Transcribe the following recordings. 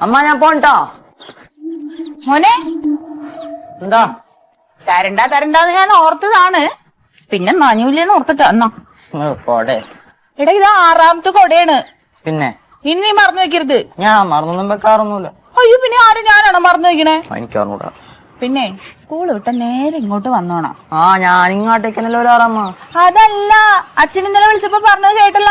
അമ്മ ഞാൻ പോണ്ടാ. മോനെ എന്താ? തരണ്ടാന്ന് ഞാൻ ഓർത്തതാണ്, പിന്നെ നനൂലെന്ന് ഓർത്തിട്ടാ. എന്നാ പോടെ. എടാ, ഇത് 6ാമത്തെ കൊടയാണ്. പിന്നെ ഇനി നീ മറന്നു വെക്കരുത്. ഞാൻ മറന്നൊന്നും വെക്കാറൊന്നുമില്ല. അയ്യോ, പിന്നെ ആരും ഞാനാണോ മറന്നു വെക്കണേ? എനിക്കറിഞ്ഞൂടാ. പിന്നെ സ്കൂള് വിട്ട നേരെ ഇങ്ങോട്ട് വന്നോണം. ഞാൻ ഇങ്ങോട്ടേക്കല്ലോ ഒരാറമ്മ. അതല്ല, അച്ഛൻ ഇന്നലെ വിളിച്ചപ്പോ പറഞ്ഞത് കേട്ടല്ല.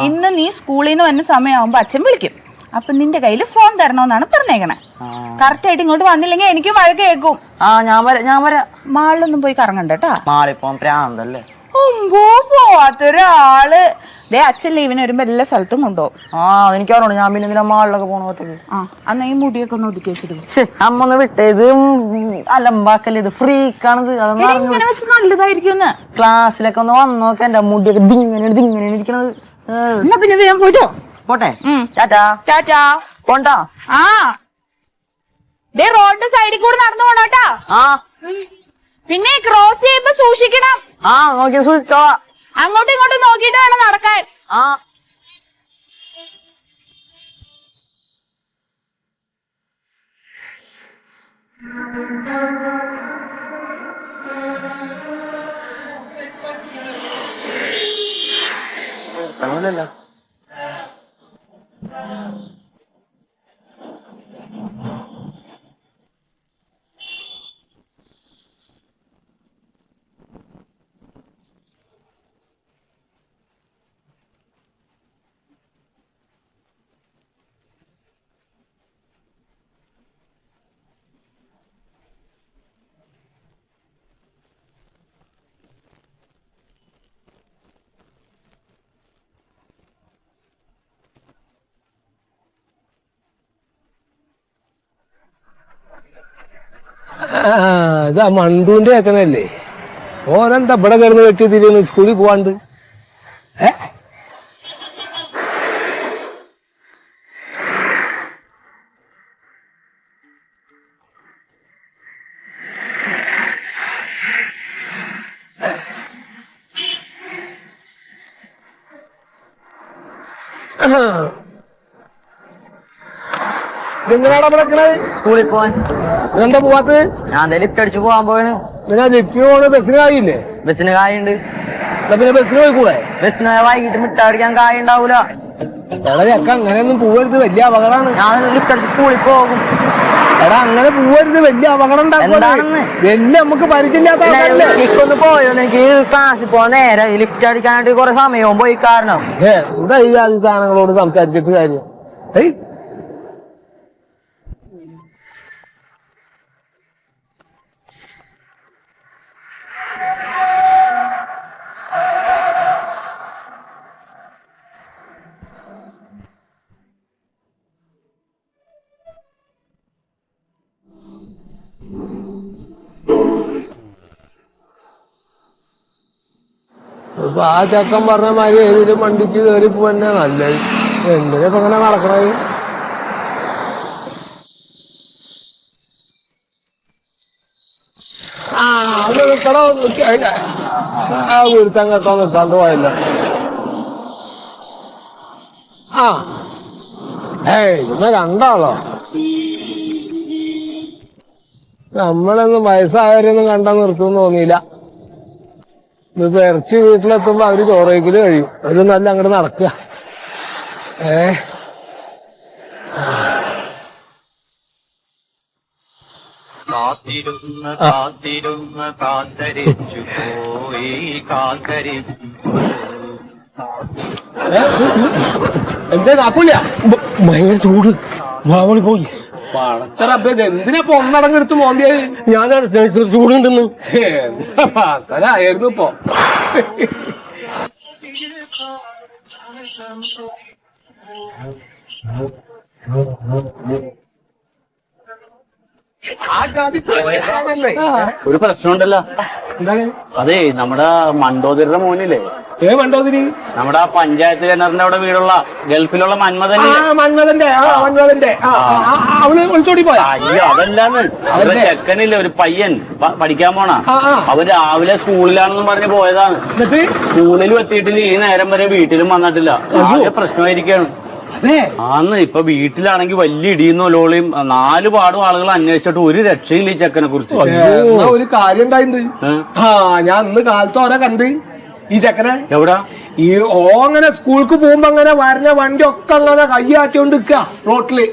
ഇന്ന് നീ സ്കൂളിൽ നിന്ന് വന്ന സമയമാകുമ്പോ അച്ഛൻ വിളിക്കും. അപ്പൊ നിന്റെ കയ്യില് ഫോൺ തരണമെന്നാണ് പറഞ്ഞേക്കണേ. കറക്റ്റ് ആയിട്ട് ഇങ്ങോട്ട് വന്നില്ലെങ്കിൽ എനിക്ക് വഴക്ക് കേൾക്കും. ഞാൻ വരാം. മാളിലൊന്നും പോയി കറങ്ങണ്ടട്ടാ. മാളിപ്പോ പ്രാന്തല്ലേ. ഒമ്പോ പോവാത്തൊരാള്. ദേ, അച്ഛൻ ലീവിന് വരുമ്പോ എല്ലാ സ്ഥലത്തും കൊണ്ടുപോകും. എനിക്കറിഞ്ഞു. ഞാൻ പിന്നെ മാളിലൊക്കെ പോണ പറ്റേ. അന്ന് ഈ മുടിയൊക്കെ ഒന്ന് ഒതുക്കി വെച്ചിട്ട് അമ്മ ഒന്ന് വിട്ടേ. ഇത് അലമ്പാക്കല്ലേ, ഇത് ഫ്രീക്കാണിത്. നല്ലതായിരിക്കും. ക്ലാസ്സിലൊക്കെ ഒന്ന് വന്നു നോക്ക. എന്റെ മുടിയൊക്കെ ദിങ്ങനെ ഇരിക്കണത്. എന്നാ പിന്നെ വേഗം പോയിട്ടോ. പോട്ടെ. ടാറ്റാ. പോണ്ടാ. ദേ, റോഡിന്റെ സൈഡിൽ കൂടെ നടന്നു പോണോട്ടാ. പിന്നെ ക്രോസ് ചെയ്യുമ്പോ സൂക്ഷിക്കണം. നോക്കി സൂക്ഷിച്ചോ. അങ്ങോട്ടും ഇങ്ങോട്ടും നോക്കിയിട്ട് വേണം നടക്കാൻ. അങ്ങനല്ല. ഇതാ മണ്ടൂന്റെ കേക്കണല്ലേ. ഓനെന്താ ഇവിടെ കിടന്ന് വെട്ടി തിരിയുന്നു സ്കൂളിൽ പോവാണ്ട്? സ്കൂളിൽ പോവാൻ. എന്താ പോവാത്ത്? ഞാൻ ലിഫ്റ്റ് അടിച്ചു പോവാൻ പോയാണ്. പിന്നെ ലിഫ്റ്റിന് പോണ ബസ്സിന് കായില്ലേ? ബസ്സിന് കായുണ്ട്. പിന്നെ ബസ്സിന് പോയിക്കൂടെ? ബസ്സിന് വൈകിട്ട് മിഠായി അടിക്കാൻ കായ ഉണ്ടാവൂല. എടാ ചക്ക, അങ്ങനെയൊന്നും പോവരുത്, വലിയ അപകടമാണ്. ഞാൻ ലിഫ്റ്റ് അടിച്ച് സ്കൂളിൽ പോകും. എടാ, അങ്ങനെ പോവരുത്, വലിയ അപകടം ഉണ്ടാക്കും. വലിയ നമുക്ക് പരിചയമില്ലാത്ത പോയോ. എനിക്ക് ക്ലാസ്സിൽ പോവാൻ നേരെ ലിഫ്റ്റ് അടിക്കാനായിട്ട് കുറെ സമയവും പോയി. കാരണം എന്താ ഈ സാധനങ്ങളോട് സംസാരിച്ചിട്ട് കാര്യം? ഇപ്പൊ ആ ചക്കൻ പറഞ്ഞ മാതിരി ഏതെങ്കിലും വണ്ടിക്ക് കയറി പോവന്നെ നല്ലത്. എന്തിനാ ഇപ്പൊ ഇങ്ങനെ നടക്കണത്? വീഴ്ത്താൻ കേട്ടോ നിൽക്കാണ്ട് പോയല്ല. ഇന്ന് രണ്ടാളോ? നമ്മളൊന്നും വയസ്സായവരൊന്നും കണ്ടാ നിർത്തുമെന്ന് തോന്നിയില്ല. ഇത് ഇറച്ചി വീട്ടിലെത്തുമ്പോ അവര് ചോറയ്ക്കല് കഴിയും. ഒരു നല്ല അങ്ങോട്ട് നടക്കുക. എന്താ കാക്കൂല? ഭയങ്കര ചൂട്. വാവളി പോയി. പടച്ചറബേ, എന്തിനാ ഒന്നടങ്ങെടുത്ത് മോന്തിയത്? ഞാനാണ് ചൂടുണ്ടെന്ന്. എന്താ പാസലായിരുന്നു ഇപ്പൊ. ഒരു പ്രശ്നമുണ്ടല്ലോ. അതെ, നമ്മുടെ മണ്ടോതിരുടെ മോനില്ലേ? മണ്ടോതിരി? നമ്മുടെ പഞ്ചായത്ത് കിണറിന്റെ അവിടെ വീടുള്ള ഗൾഫിലുള്ള മന്മഥന്റെ അവള് ഒളിച്ചോടി പോയ? അയ്യോ, അതല്ലാന്ന്. അവരുടെ ചെക്കനില്ലേ, ഒരു പയ്യൻ പഠിക്കാൻ പോണ. അവൻ രാവിലെ സ്കൂളിലാണെന്നും പറഞ്ഞ് പോയതാണ്. സ്കൂളിലും എത്തിയിട്ടില്ല, ഈ നേരം വരെ വീട്ടിലും വന്നിട്ടില്ല. വളരെ പ്രശ്നമായിരിക്കാണ്. അതെ ആന്ന് ഇപ്പൊ വീട്ടിലാണെങ്കിൽ വലിയ ഇടിയുന്നോ ലോളിയും 4 പാടും ആളുകൾ അന്വേഷിച്ചിട്ട് ഒരു രക്ഷയില്ല ഈ ചെക്കനെ കുറിച്ച്. എന്നാ ഒരു കാര്യം ഉണ്ടായിട്ടുണ്ട്. ഞാൻ ഇന്ന് കാലത്ത് ഓനെ കണ്ട് ഈ ചെക്കനെ. എവിടാ? ഈ അങ്ങനെ സ്കൂൾക്ക് പോകുമ്പോ അങ്ങനെ വരണ വണ്ടി ഒക്കെ അങ്ങനെ കയ്യാറ്റിക്കൊണ്ട് നിൽക്കുക റോട്ടില്.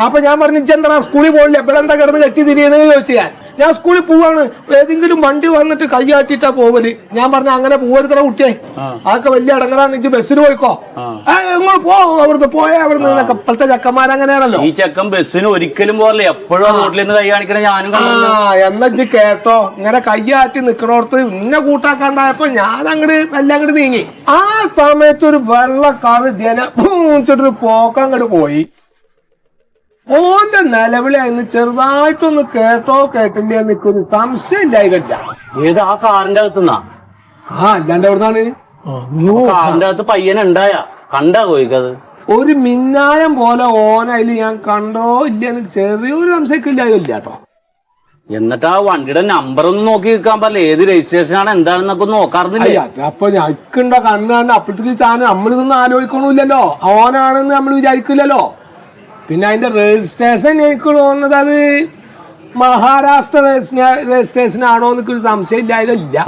അപ്പൊ ഞാൻ പറഞ്ഞു എന്താ സ്കൂളിൽ പോകില്ല എവിടെ എന്താ കിടന്ന് കെട്ടി തിരിയണെന്ന് ചോദിച്ചു. ഞാൻ സ്കൂളിൽ പോവാണ്, ഏതെങ്കിലും വണ്ടി വന്നിട്ട് കയ്യാറ്റിട്ടാ പോവല്. ഞാൻ പറഞ്ഞു അങ്ങനെ പോവരുത്തറ കുട്ടിയെ, അതൊക്കെ വലിയ അടങ്ങലാണ്, ഇഞ്ച് ബസ്സിന് പോയിക്കോ, നിങ്ങൾ പോ അവിടുന്ന് പോയാ അവിടുന്ന്. ഇപ്പോഴത്തെ ചെക്കന്മാരങ്ങനെയാണല്ലോ. ഈ ചെക്കൻ ബസ്സിന് ഒരിക്കലും പോകല്ലേ, എപ്പോഴും റോട്ടിൽ നിന്ന് കൈ കാണിക്കണേ ഞാനും കണ്ടു. എന്നാ കേട്ടോ, ഇങ്ങനെ കയ്യാറ്റി നിക്കണോടത്ത് ഇന്നെ കൂട്ടാക്കാണ്ടായപ്പോ ഞാൻ അങ്ങോട്ട് എല്ലാം അങ്ങോട്ട് നീങ്ങി. ആ സമയത്ത് ഒരു വെള്ളക്കാറ് ജനൊരു പോക്കങ്ങോട്ട് പോയി. ഓന്റെ നിലവിളിയായിരുന്നു. ചെറുതായിട്ടൊന്ന് കേട്ടോ കേട്ടില്ല നിൽക്കുന്നു, സംശയം ഇല്ലായില്ല. ഏത് ആ കാറിന്റെ അകത്തുനിന്നാ? അല്ലാണ്ട് എവിടുന്നാണ്? കാറിന്റെ അകത്ത് പയ്യനുണ്ടായ കണ്ടാ പോയിക്കത്? ഒരു മിന്നായം പോലെ ഓനയില് ഞാൻ കണ്ടോ ഇല്ലെന്ന് ചെറിയൊരു സംശയിക്കില്ല കേട്ടോ. എന്നിട്ട് ആ വണ്ടിയുടെ നമ്പർ ഒന്നും നോക്കി നിൽക്കാൻ പറ്റില്ല, ഏത് രജിസ്ട്രേഷൻ ആണ് എന്താണെന്നൊക്കെ നോക്കാറുന്നില്ല. അപ്പൊ ഞക്കുണ്ടോ കണ്ണാണ്ട് അപ്പോഴത്തേക്ക് സാധനം നമ്മളിതൊന്നും ആലോചിക്കണില്ലല്ലോ, ഓനാണെന്ന് നമ്മൾ വിചാരിക്കില്ലല്ലോ. പിന്നെ അതിന്റെ രജിസ്ട്രേഷൻ എനിക്ക് തോന്നുന്നത് അത് മഹാരാഷ്ട്ര രജിസ്ട്രേഷൻ ആണോ എന്നൊരു സംശയം ഇല്ലാതില്ല.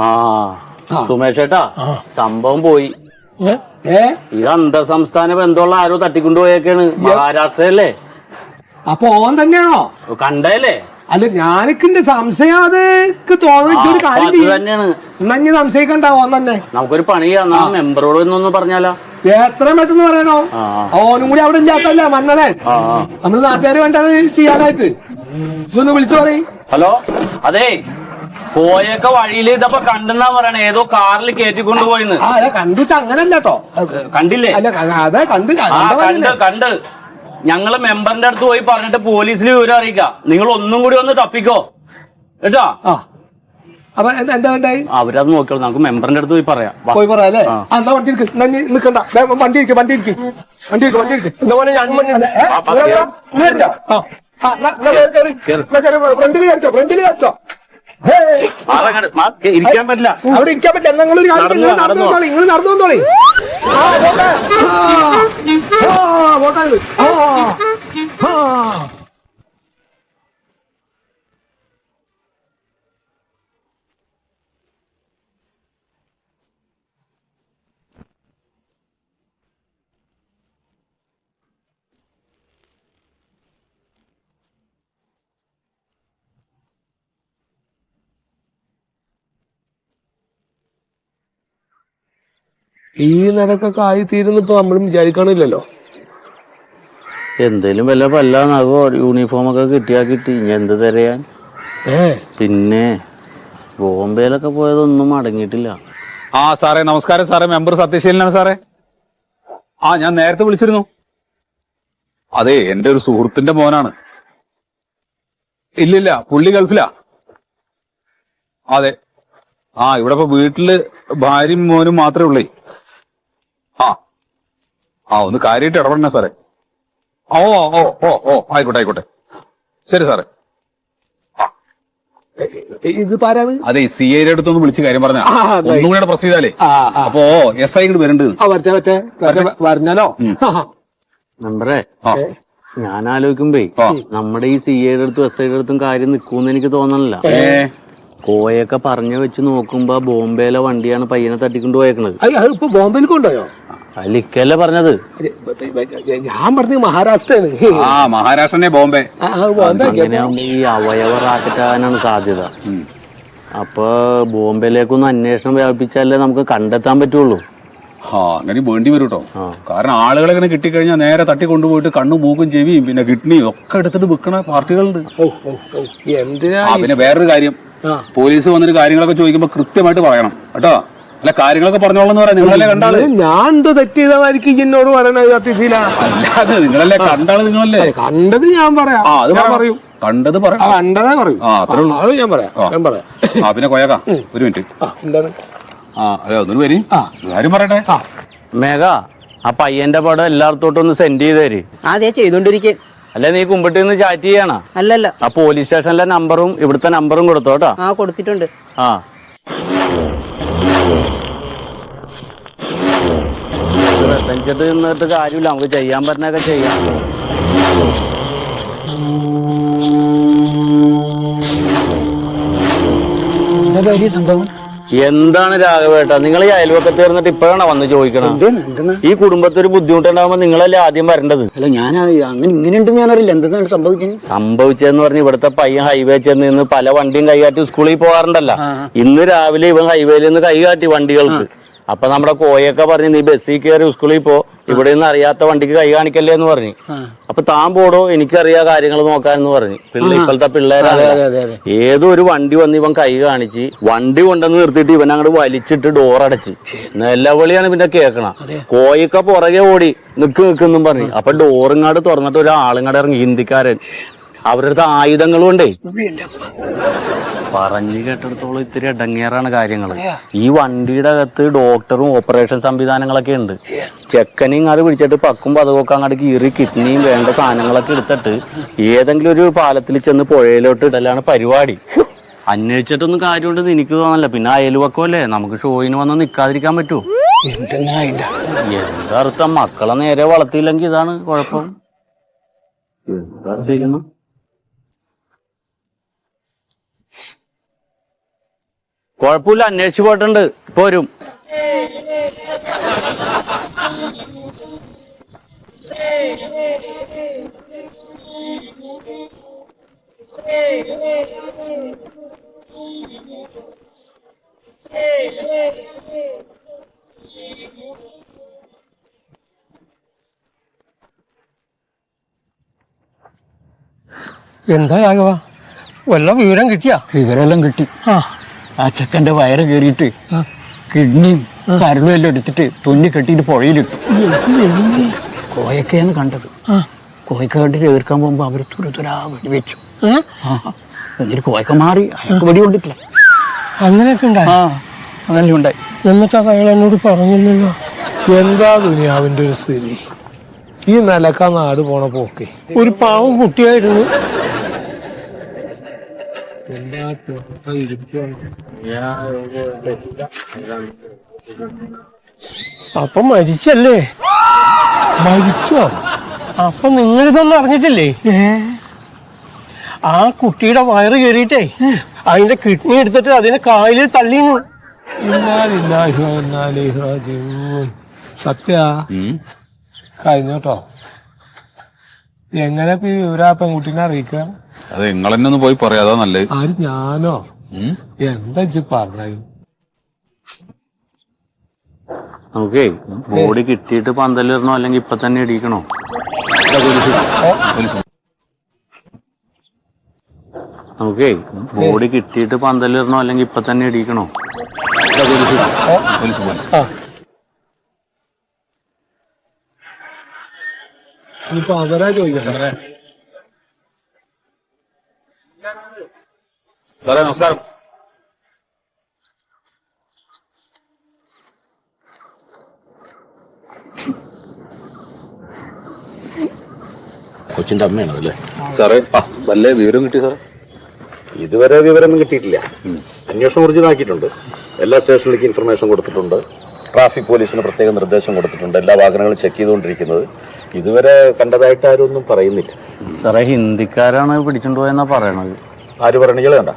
സുമേഷ് ഏട്ടാ, സംഭവം പോയി. ഇത് അന്തർ സംസ്ഥാന ബന്ധമുള്ള ആരോ തട്ടിക്കൊണ്ടുപോയേക്കാണ്, മഹാരാഷ്ട്രയല്ലേ? അപ്പൊ ഓൻ തന്നെയാണോ കണ്ടല്ലേ? അല്ല ഞാനിക്കിന്റെ സംശയം അത് തോന്നിട്ടൊരു കാര്യം തന്നെയാണ്. ഇന്നഞ്ഞ് സംശയിക്കണ്ട, ഓൻ തന്നെ. നമുക്കൊരു പണി ചെയ്യാം, മെമ്പറോട് എന്നൊന്ന് പറഞ്ഞാലോ? എത്രയും പെട്ടെന്ന് പറയണോ? ഓനും കൂടി അവിടെ ഇല്ലാത്തല്ല മന്നലെ, നമ്മള് നാട്ടുകാര് വേണ്ടത് ചെയ്യാനായിട്ട്. ഇതൊന്ന് വിളിച്ചു പറയും. ഹലോ, അതെ പോയൊക്കെ വഴിയിൽ ഇതപ്പോ കണ്ടെന്നാ പറയണേ, ഏതോ കാറിൽ കയറ്റിക്കൊണ്ട് പോയിന്ന്. കണ്ടിട്ട് അങ്ങനല്ല കേട്ടോ. കണ്ടില്ലേ? അല്ല അതെ കണ്ട് ഞങ്ങള് മെമ്പറിന്റെ അടുത്ത് പോയി പറഞ്ഞിട്ട് പോലീസിൽ വിവരം അറിയിക്കാം. നിങ്ങൾ ഒന്നും കൂടി ഒന്ന് തപ്പിക്കോ കേട്ടോ. അപ്പൊ എന്താ ഉണ്ടായി? അവരത് നോക്കിയോളൂ, നമുക്ക് മെമ്പറിന്റെ അടുത്ത് പോയി പറയാം. പോയി പറയാല്ലേ? എന്നാ വണ്ടി നിക്കണ്ട, വണ്ടി ഇരിക്കും വണ്ടി ഇരിക്കും വണ്ടി ഇരിക്കും വണ്ടി ഇരിക്കും. ഫ്രണ്ടിൽ കയറ്റോ. ഇരിക്കാൻ പറ്റില്ല, അവിടെ ഇരിക്കാൻ പറ്റില്ല. നിങ്ങളൊരു കാര്യം നിങ്ങൾ നടന്നു വന്നോളി, നിങ്ങൾ നടന്നു വന്നോളി. ഈ നിരക്കൊക്കെ ആയി തീരുന്നിപ്പോ നമ്മളും വിചാരിക്കണില്ലല്ലോ. എന്തേലും വല്ല നഗോ യൂണിഫോം ഒക്കെ കിട്ടിയാ കിട്ടി, ഇനി എന്ത് തരയാൻ. പിന്നെ ബോംബെയിലൊക്കെ പോയതൊന്നും അടങ്ങിയിട്ടില്ല. സാറേ നമസ്കാരം. സാറേ മെമ്പർ സത്യശീലനാണ് സാറേ. ഞാൻ നേരത്തെ വിളിച്ചിരുന്നു. അതെ, എന്റെ ഒരു സുഹൃത്തിന്റെ മോനാണ്. ഇല്ലില്ല, പുള്ളി ഗൾഫിലാ. അതെ, ഇവിടെ ഇപ്പൊ വീട്ടില് ഭാര്യയും മോനും മാത്രമേ ഉള്ളേ. ഒന്ന് കാര്യമായിട്ട് ഇടപെടണേ സാറേ. ആയിക്കോട്ടെ. ശരി സാറേ. ഇത് പാരാണ്? അതെ, CI അടുത്തൊന്ന് വിളിച്ച് കാര്യം പറഞ്ഞ ഒന്നുകൂടെ പ്രസ് ചെയ്താലേ അപ്പോ SI ഇങ്ങോട്ട് വരണ്ടത് പറഞ്ഞാലോ? മെമ്പറേ, ഞാൻ ആലോചിക്കുമ്പേ നമ്മുടെ ഈ CI അടുത്തും SI അടുത്തും കാര്യം നിൽക്കൂന്ന് എനിക്ക് തോന്നണില്ല. കോയൊക്കെ പറഞ്ഞു വെച്ച് നോക്കുമ്പോ ബോംബെയിലെ വണ്ടിയാണ് പയ്യനെ തട്ടിക്കൊണ്ട് പോയേക്കണത്. ഇപ്പൊ ബോംബെയിൽ കൊണ്ടുപോയോ? അലിക്കല്ലേ പറഞ്ഞത്? ഞാൻ പറഞ്ഞു മഹാരാഷ്ട്രയാണ്. മഹാരാഷ്ട്രനെ ബോംബെ. അങ്ങനെയാകുമ്പോ ഈ അവയവ റാക്കറ്റാകാനാണ് സാധ്യത. അപ്പൊ ബോംബെയിലേക്കൊന്ന് അന്വേഷണം വ്യാപിപ്പിച്ചാലേ നമുക്ക് കണ്ടെത്താൻ പറ്റുള്ളൂ. അങ്ങനെ വേണ്ടി വരും കേട്ടോ. കാരണം ആളുകളെ ഇങ്ങനെ കിട്ടിക്കഴിഞ്ഞാൽ നേരെ തട്ടി കൊണ്ടുപോയിട്ട് കണ്ണും മൂക്കും ചെവിയും പിന്നെ കിഡ്നിയും ഒക്കെ എടുത്തിട്ട് വിൽക്കണ പാർട്ടികളുണ്ട്. പിന്നെ വേറൊരു കാര്യം, പോലീസ് വന്നിട്ട് കാര്യങ്ങളൊക്കെ ചോദിക്കുമ്പോ കൃത്യമായിട്ട് പറയണം കേട്ടോ. അല്ല, കാര്യങ്ങളൊക്കെ പറഞ്ഞോളെന്ന് പറയാം. നിങ്ങളല്ലേ കണ്ടാള്? ഞാൻ എന്തോ തെറ്റ് ചെയ്തതായിരിക്കും എന്നോട് പറയണത്. അല്ലാതെ നിങ്ങളല്ലേ കണ്ടാള്? നിങ്ങളല്ലേ കണ്ടത്? ഞാൻ പറയാം. അത് പറയൂ. കണ്ടത് പറയാം. കണ്ടതാ പറയൂ. അത്രേ ഉള്ളൂ. അത് ഞാൻ പറയാം. പിന്നെ കൊയക ഒരു മിനിറ്റ്. എന്താണ്? അതെ, ഒന്നും വരി, കാര്യം പറയട്ടെ. മേഘ, ആ പയ്യന്റെ പടം എല്ലായിടത്തോട്ടും ഒന്ന് സെൻഡ് ചെയ്ത് തരും. അതെ, ചെയ്തോണ്ടിരിക്കും. അല്ലെ നീ കുമ്പിട്ട് നിന്ന് ചാറ്റ് ചെയ്യണ? അല്ലല്ല, ആ പോലീസ് സ്റ്റേഷനിലെ നമ്പറും ഇവിടുത്തെ നമ്പറും കൊടുത്തോട്ടാ. കൊടുത്തിട്ടുണ്ട്. നിർബന്ധിച്ചിട്ട് നിന്നിട്ട് കാര്യമില്ല, നമുക്ക് ചെയ്യാൻ പറ്റുന്നതൊക്കെ ചെയ്യാം. സംഭവം എന്താണ് രാഘവേട്ട, നിങ്ങൾ ഈ അയൽവക്കത്ത് ഇരുന്നിട്ട് ഇപ്പോഴാണോ വന്ന് ചോദിക്കണം? ഈ കുടുംബത്തിൽ ഒരു ബുദ്ധിമുട്ടുണ്ടാകുമ്പോ നിങ്ങളല്ലേ ആദ്യം വരേണ്ടത്. അല്ല, ഞാൻ അങ്ങനെ ഇങ്ങനെയുണ്ടെന്ന് ഞാനറിയില്ല. എന്താണ് സംഭവിച്ചതെന്ന് പറഞ്ഞ് ഇവിടുത്തെ പയ്യൻ ഹൈവേ ചെന്ന് നിന്ന് പല വണ്ടിയും കൈകാട്ടി സ്കൂളിൽ പോകാറുണ്ടല്ല. ഇന്ന് രാവിലെ ഇവൻ ഹൈവേയിൽ നിന്ന് കൈകാട്ടി വണ്ടികൾക്ക്. അപ്പൊ നമ്മുടെ കോയൊക്കെ പറഞ്ഞ് നീ ബസ്സിൽ കയറി സ്കൂളിൽ പോ, ഇവിടെ നിന്ന് അറിയാത്ത വണ്ടിക്ക് കൈ കാണിക്കല്ലേ എന്ന് പറഞ്ഞു. അപ്പൊ താൻ പോടോ, എനിക്കറിയാ കാര്യങ്ങൾ നോക്കാന്ന് പറഞ്ഞു. ഇപ്പോഴത്തെ പിള്ളേരാണ്. ഏതൊരു വണ്ടി വന്ന് ഇവൻ കൈ കാണിച്ച് വണ്ടി കൊണ്ടെന്ന് നിർത്തിയിട്ട് ഇവൻ അങ്ങോട്ട് വലിച്ചിട്ട് ഡോറടച്ച് നിലവിളിയാണ് പിന്നെ കേൾക്കണം. കോയൊക്കെ പുറകെ ഓടി നിൽക്കുന്നും പറഞ്ഞു. അപ്പൊ ഡോറിങ്ങാട് തുറന്നിട്ട് ഒരാളിങ്ങാട് ഇറങ്ങി, ഹിന്ദിക്കാരൻ. അവരുടെ ആയുധങ്ങളും ഉണ്ടേ. പറഞ്ഞു കേട്ടിടത്തോളം ഇത്തിരി ഇടങ്ങേറാണ് കാര്യങ്ങൾ. ഈ വണ്ടിയുടെ അകത്ത് ഡോക്ടറും ഓപ്പറേഷൻ സംവിധാനങ്ങളൊക്കെ ഉണ്ട്. ചെക്കനെയും അത് പിടിച്ചിട്ട് പക്കും പതവൊക്കെ അങ്ങോട്ട് കീറി കിഡ്നിയും വേണ്ട സാധനങ്ങളൊക്കെ എടുത്തിട്ട് ഏതെങ്കിലും ഒരു പാലത്തിൽ ചെന്ന് പുഴയിലോട്ട് ഇടലാണ് പരിപാടി. അന്വേഷിച്ചിട്ടൊന്നും കാര്യമുണ്ടെന്ന് എനിക്ക് തോന്നല്ല. പിന്നെ അയൽവക്കമല്ലേ, നമുക്ക് ഷോയിന് വന്ന് നിൽക്കാതിരിക്കാൻ പറ്റുമോ? എന്താർത്ഥം, മക്കളെ നേരെ വളർത്തിയില്ലെങ്കിൽ ഇതാണ് കുഴപ്പം. എന്താ ചെയ്യണം? കുഴപ്പമില്ല, അന്വേഷിച്ചു പോയിട്ടുണ്ട്, പോരും. എന്താ രാഘവ, വല്ല വിവരം കിട്ടിയാ? വിവരമെല്ലാം കിട്ടി. ആ ചെക്കൻ്റെ വയറ് കയറിയിട്ട് കിഡ്നിയും കരളും എല്ലാം എടുത്തിട്ട് തുന്നി കെട്ടിയിട്ട് പുഴയിലിട്ടു. കോയക്കയാണ് കണ്ടത്. കോയക്ക കണ്ടിട്ട് എതിർക്കാൻ പോകുമ്പോൾ അവർ തുരുതുരാ വെടിവെച്ചു. എന്നിട്ട് കോയക്ക മാറി, അയാൾക്ക് വെടി കൊണ്ടിട്ടില്ല. അങ്ങനെയൊക്കെ ഉണ്ടായി? അങ്ങനെ ഉണ്ടായി. എന്നിട്ട് അയാൾ എന്നോട് പറഞ്ഞില്ലല്ലോ. എന്താ ദുനിയാവിന്റെ ഒരു സ്ഥിതി? ഈ നിലക്കാ നാട് പോണ പോക്കെ. ഒരു പാവം കുട്ടിയായിരുന്നു. അപ്പൊ മരിച്ചല്ലേ? മരിച്ചോ? അപ്പൊ നിങ്ങളിതൊന്നും അറിഞ്ഞിട്ടില്ലേ? ആ കുട്ടിയുടെ വയറ് കയറിയിട്ടേ അതിന്റെ കിഡ്നി എടുത്തിട്ട് അതിനെ കായലിൽ തള്ളി. സത്യ കഴിഞ്ഞോട്ടോ. എങ്ങനെ ഇവരാ പെൺകുട്ടീനെ അറിയിക്കുക? അത് നിങ്ങൾ തന്നെ ഒന്ന് പോയി പറയാതാ നല്ലത്. ആര്, ഞാനോ? എന്താ പറഞ്ഞ? നമുക്കേ ബോഡി കിട്ടിയിട്ട് പന്തലിടണോ അല്ലെങ്കിൽ ഇപ്പൊ തന്നെ ഇടിക്കണോ? നമുക്കേ ബോഡി കിട്ടിയിട്ട് പന്തലിടണോ അല്ലെങ്കിൽ ഇപ്പൊ തന്നെ ഇടിക്കണോ? ഇനിയിപ്പോ അവരാ ചോദിക്കട്ടെ. സാറേ നമസ്കാരം. കൊച്ചിന്റെ അമ്മയാണല്ലേ സാറേ? വല്ല വിവരം കിട്ടി സാറേ? ഇതുവരെ വിവരമൊന്നും കിട്ടിയിട്ടില്ല. അന്വേഷണം ഊർജിതമാക്കിയിട്ടുണ്ട്. എല്ലാ സ്റ്റേഷനിലേക്ക് ഇൻഫർമേഷൻ കൊടുത്തിട്ടുണ്ട്. ട്രാഫിക് പോലീസിന് പ്രത്യേക നിർദ്ദേശം കൊടുത്തിട്ടുണ്ട്. എല്ലാ വാഹനങ്ങളും ചെക്ക് ചെയ്തുകൊണ്ടിരിക്കുന്നത്. ഇതുവരെ കണ്ടതായിട്ട് ആരും ഒന്നും പറയുന്നില്ല. സാറേ, ഹിന്ദിക്കാരാണ് പിടിച്ചോണ്ടുപോയെന്നാ പറയണത്. ആര് പറഞ്ഞു? ഇയാൾ കണ്ട?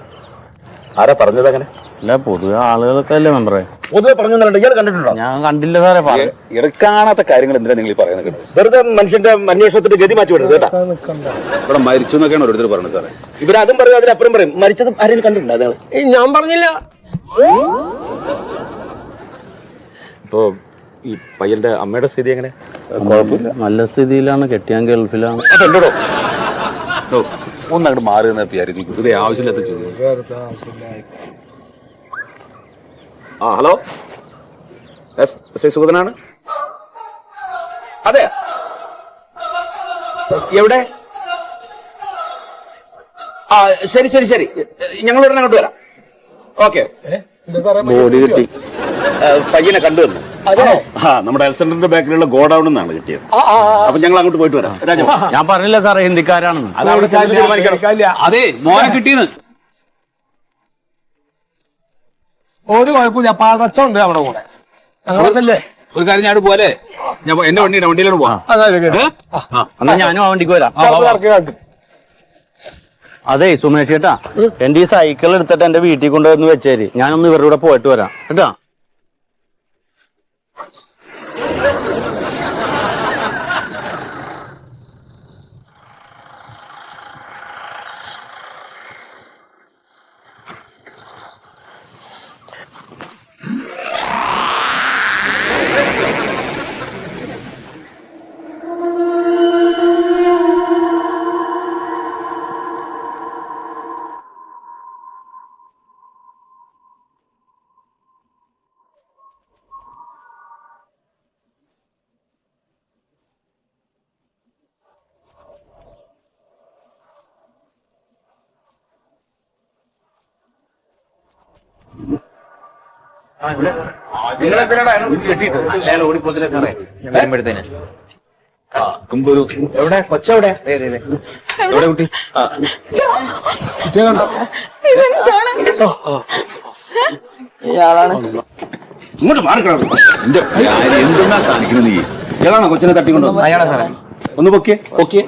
ആരാ പറഞ്ഞത് അങ്ങനെ? അല്ല, പൊതുവെ ആളുകളൊക്കെ അല്ലേ മെമ്പറേ? പൊതുവെ പറഞ്ഞു. ഇയാൾ കണ്ടിട്ടുണ്ടോ? ഞാൻ കണ്ടില്ല സാറേ. എടുക്കാണാത്ത കാര്യങ്ങൾ എന്തിനാ നിങ്ങൾ പറയുന്നത്? വെറുതെ മനുഷ്യന്റെ അന്വേഷണത്തിന്റെ ഗതി മാറ്റി വിടുന്നത് കേട്ടാ. ഇവിടെ മരിച്ചു എന്നൊക്കെയാണ് ഓരോരുത്തർ പറഞ്ഞത് സാറേ. ഇവരതും പറയും, അതിനപ്പുറം പറയും. മരിച്ചത് ആരെങ്കിലും കണ്ടിട്ടുണ്ടോ? അതാണ് ഞാൻ പറഞ്ഞില്ല. ഇപ്പോ ഈ പയ്യന്റെ അമ്മയുടെ സ്ഥിതി എങ്ങനെ? കുഴപ്പമില്ല, നല്ല സ്ഥിതിയിലാണ്. കെട്ടിയാൻ ഗൾഫിലാണ്. അതെന്തോടോ ഒന്നങ്ങോട്ട് മാറി വിചാരിക്കും. ഇത് ആവശ്യമില്ലാത്ത ചോദ്യം. ആ, ഹലോ, സുഗതനാണ്. അതെ, എവിടെ? ആ, ശരി ശരി ശരി, ഞങ്ങൾ ഉടനെ അങ്ങോട്ട് വരാം. ഓക്കെ. ബോഡി കിട്ടി. പയ്യനെ കണ്ടുവന്നു. ആ, നമ്മുടെ ഹെൽത്ത് സെന്ററിന്റെ ബാക്കിലുള്ള ഗോഡൌണിൽ നിന്നാണ് കിട്ടിയത്. അപ്പൊ ഞങ്ങൾ അങ്ങോട്ട് പോയിട്ട് വരാം. രാജു, ഞാൻ പറഞ്ഞില്ല സാറേ ഹിന്ദിക്കാരാണെന്ന്. അത് അവിടെ ചെന്ന് തീരുമാനിക്കണം. അതെ, മോനെ കിട്ടിയെന്ന്. ഒരു കുഴപ്പമില്ല. പാടച്ചുണ്ട് അവിടെ കൂടെ. ഞങ്ങളൊക്കെ ഒരു കാര്യം ഞാൻ പോലെ ഞാൻ എന്റെ വണ്ടിയിലോട്ട് പോവാം. എന്നാ ഞാനും ആ വണ്ടിക്ക് വരാം. അതെ സുമേഷ് ചേട്ടാ, എന്റെ ഈ സൈക്കിൾ എടുത്തിട്ട് എന്റെ വീട്ടിൽ കൊണ്ടുവന്ന് വെച്ചേര്. ഞാനൊന്ന് ഇവരുടെ കൂടെ പോയിട്ട് വരാം കേട്ടാ. എവിടെ കൊച്ചെവിടെ എവിടെ കുട്ടി? ഇങ്ങോട്ട് മാറിക്കണം. എന്തെന്നാ കാണിക്കുന്നത് നീ? ഇയാളാണോ കൊച്ചിനെ തട്ടിക്കൊണ്ടു? ഒന്ന് പൊക്കിയേ പൊക്കിയേ.